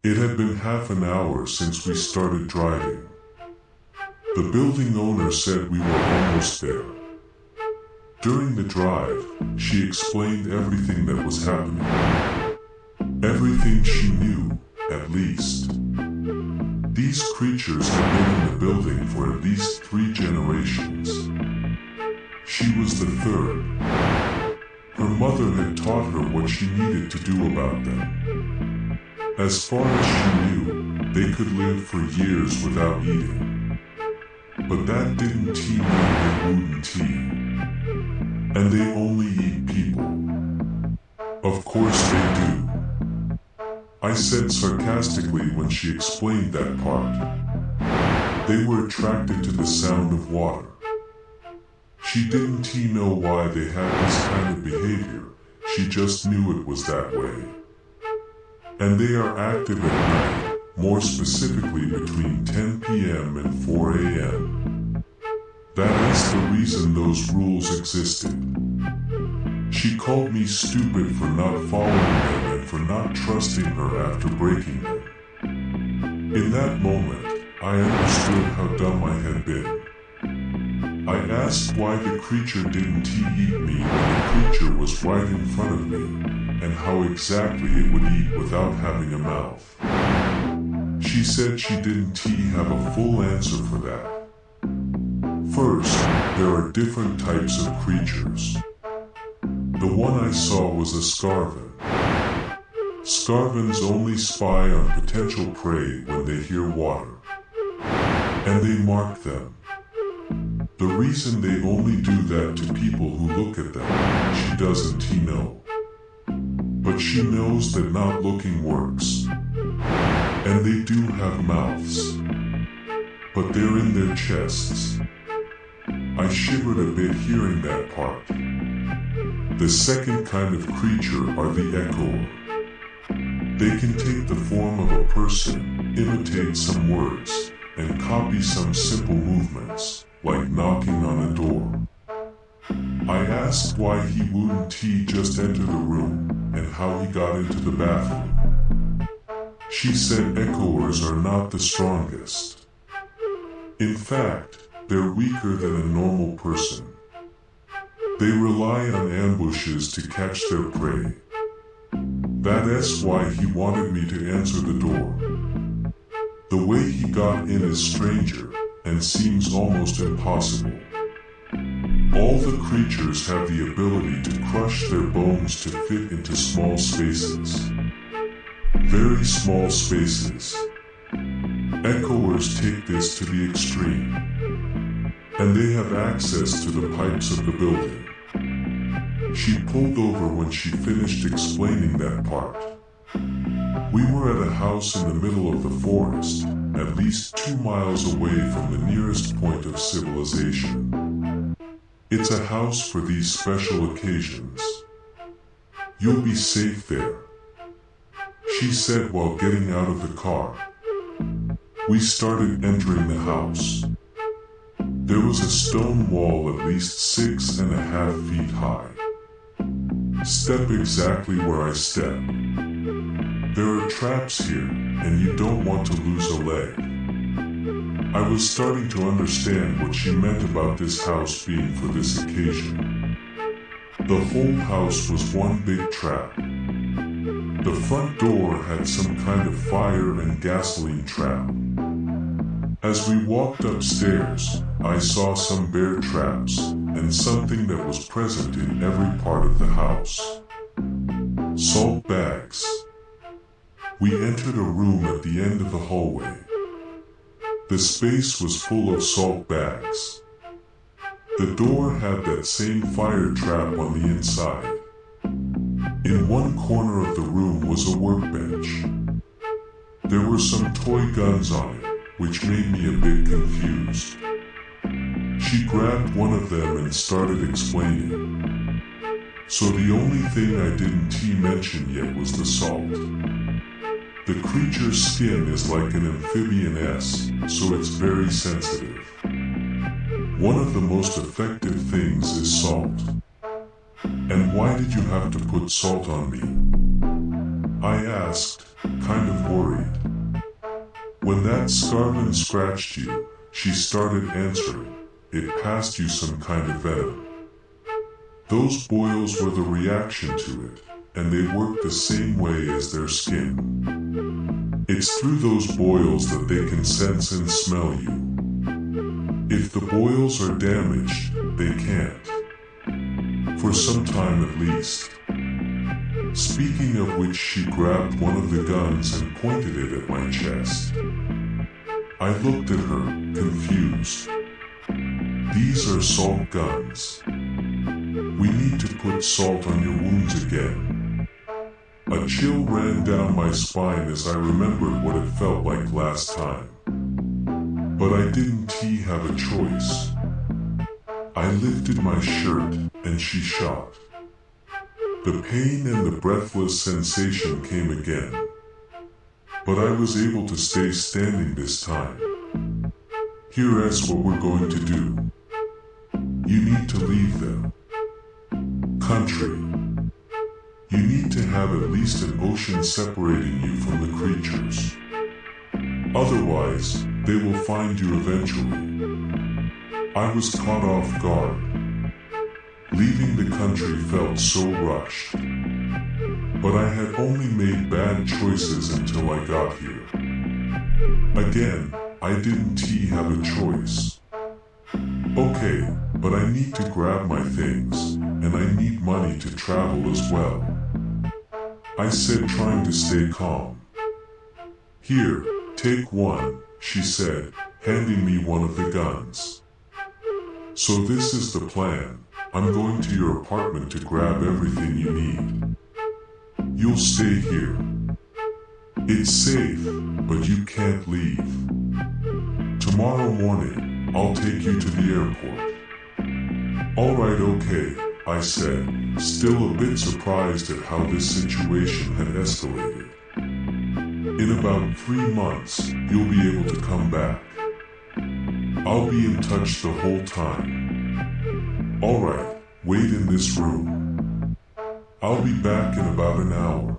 It had been half an hour since we started driving. The building owner said we were almost there. During the drive, she explained everything that was happening. Everything she knew, at least. These creatures had been in the building for at least 3 generations. She was the third. Her mother had taught her what she needed to do about them. As far as she knew, they could live for years without eating. But that didn't mean they wouldn't eat. And they only eat people. Of course they do. I said sarcastically when she explained that part. They were attracted to the sound of water. She didn't know why they had this kind of behavior, she just knew it was that way. And they are active at night, more specifically between 10 p.m. and 4 a.m. That is the reason those rules existed. She called me stupid for not following them and for not trusting her after breaking them. In that moment, I understood how dumb I had been. I asked why the creature didn't eat me when the creature was right in front of me, and how exactly it would eat without having a mouth. She said she didn't have a full answer for that. First, there are different types of creatures. The one I saw was a scarven. Scarvens only spy on potential prey when they hear water. And they mark them. The reason they only do that to people who look at them, she doesn't know. But she knows that not looking works. And they do have mouths. But they're in their chests. I shivered a bit hearing that part. The second kind of creature are the echoer. They can take the form of a person, imitate some words, and copy some simple movements, like knocking on a door. I asked why he wouldn't just enter the room, and how he got into the bathroom. She said echoers are not the strongest. In fact, they're weaker than a normal person. They rely on ambushes to catch their prey. That's why he wanted me to answer the door. The way he got in is stranger, and seems almost impossible. All the creatures have the ability to crush their bones to fit into small spaces. Very small spaces. Echoers take this to the extreme. And they have access to the pipes of the building. She pulled over when she finished explaining that part. We were at a house in the middle of the forest, at least 2 miles away from the nearest point of civilization. It's a house for these special occasions. You'll be safe there, she said while getting out of the car. We started entering the house. There was a stone wall at least 6.5 feet high. Step exactly where I stepped. There are traps here, and you don't want to lose a leg. I was starting to understand what she meant about this house being for this occasion. The whole house was one big trap. The front door had some kind of fire and gasoline trap. As we walked upstairs, I saw some bear traps, and something that was present in every part of the house. Salt bags. We entered a room at the end of the hallway. The space was full of salt bags. The door had that same fire trap on the inside. In one corner of the room was a workbench. There were some toy guns on it, which made me a bit confused. She grabbed one of them and started explaining. So the only thing I didn't mention yet was the salt. The creature's skin is like an amphibian-esque, so it's very sensitive. One of the most effective things is salt. And why did you have to put salt on me? I asked, kind of worried. When that scarman scratched you, she started answering, it passed you some kind of venom. Those boils were the reaction to it, and they work the same way as their skin. It's through those boils that they can sense and smell you. If the boils are damaged, they can't. For some time at least. Speaking of which, she grabbed one of the guns and pointed it at my chest. I looked at her, confused. These are salt guns. We need to put salt on your wounds again. A chill ran down my spine as I remembered what it felt like last time. But I didn't have a choice. I lifted my shirt, and she shot. The pain and the breathless sensation came again. But I was able to stay standing this time. Here's what we're going to do. You need to leave them. Country. You need to have at least an ocean separating you from the creatures. Otherwise, they will find you eventually. I was caught off guard. Leaving the country felt so rushed. But I had only made bad choices until I got here. Again, I didn't have a choice. Okay, but I need to grab my things, and I need money to travel as well. I said, trying to stay calm. Here, take one, she said, handing me one of the guns. So this is the plan. I'm going to your apartment to grab everything you need. You'll stay here. It's safe, but you can't leave. Tomorrow morning, I'll take you to the airport. Alright, okay, I said, still a bit surprised at how this situation had escalated. In about 3 months, you'll be able to come back. I'll be in touch the whole time. Alright, wait in this room. I'll be back in about an hour.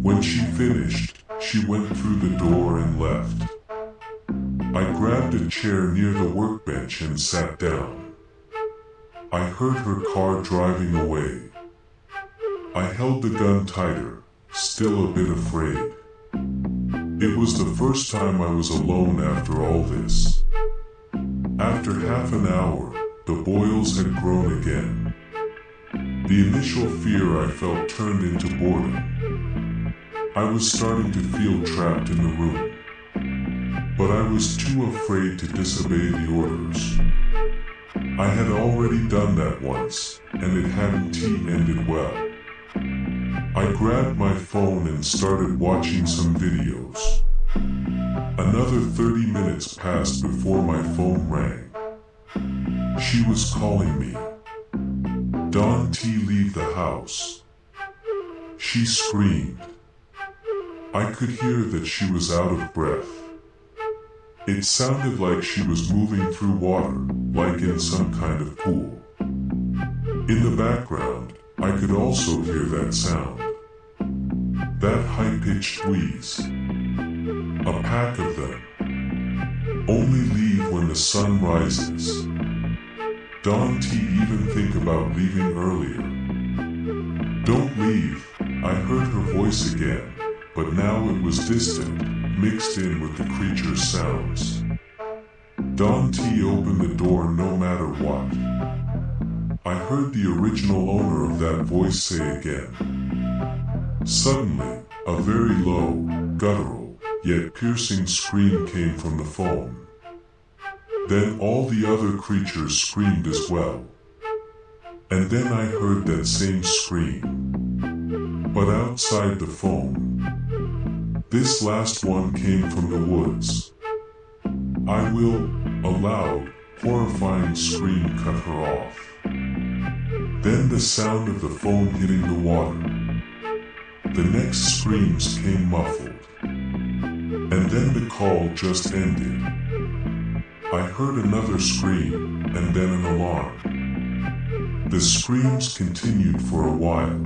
When she finished, she went through the door and left. I grabbed a chair near the workbench and sat down. I heard her car driving away. I held the gun tighter, still a bit afraid. It was the first time I was alone after all this. After half an hour, the boils had grown again. The initial fear I felt turned into boredom. I was starting to feel trapped in the room. But I was too afraid to disobey the orders. I had already done that once, and it hadn't ended well. I grabbed my phone and started watching some videos. Another 30 minutes passed before my phone rang. She was calling me. Dawn T, leave the house. She screamed. I could hear that she was out of breath. It sounded like she was moving through water, like in some kind of pool. In the background, I could also hear that sound. That high-pitched wheeze. A pack of them. Only leave when the sun rises. Dawn T, even think about leaving earlier. Don't leave, I heard her voice again, but now it was distant, mixed in with the creature's sounds. Dawn T, open the door no matter what. I heard the original owner of that voice say again. Suddenly, a very low, guttural, yet piercing scream came from the phone. Then all the other creatures screamed as well. And then I heard that same scream. But outside the phone. This last one came from the woods. I will, a loud, horrifying scream cut her off. Then the sound of the phone hitting the water. The next screams came muffled. And then the call just ended. I heard another scream, and then an alarm. The screams continued for a while.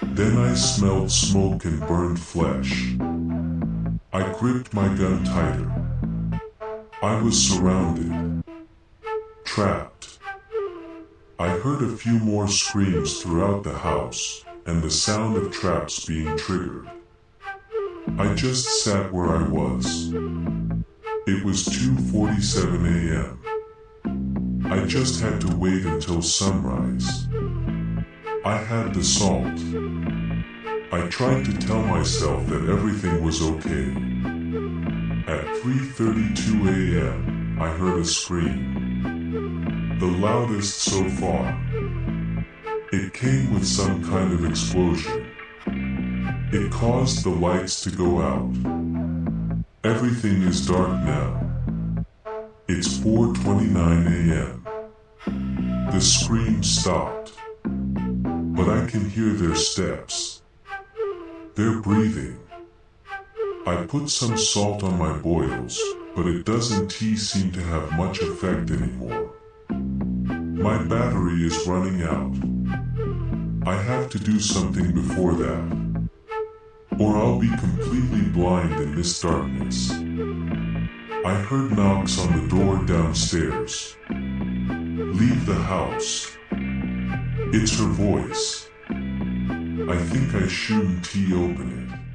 Then I smelled smoke and burned flesh. I gripped my gun tighter. I was surrounded. Trapped. I heard a few more screams throughout the house, and the sound of traps being triggered. I just sat where I was. It was 2:47 a.m. I just had to wait until sunrise. I had the salt. I tried to tell myself that everything was okay. At 3:32 a.m., I heard a scream. The loudest so far. It came with some kind of explosion. It caused the lights to go out. Everything is dark now. It's 4:29 a.m. The scream stopped. But I can hear their steps. They're breathing. I put some salt on my boils, but it doesn't seem to have much effect anymore. My battery is running out. I have to do something before that, or I'll be completely blind in this darkness. I heard knocks on the door downstairs. Leave the house. It's her voice. I think I shouldn't open it.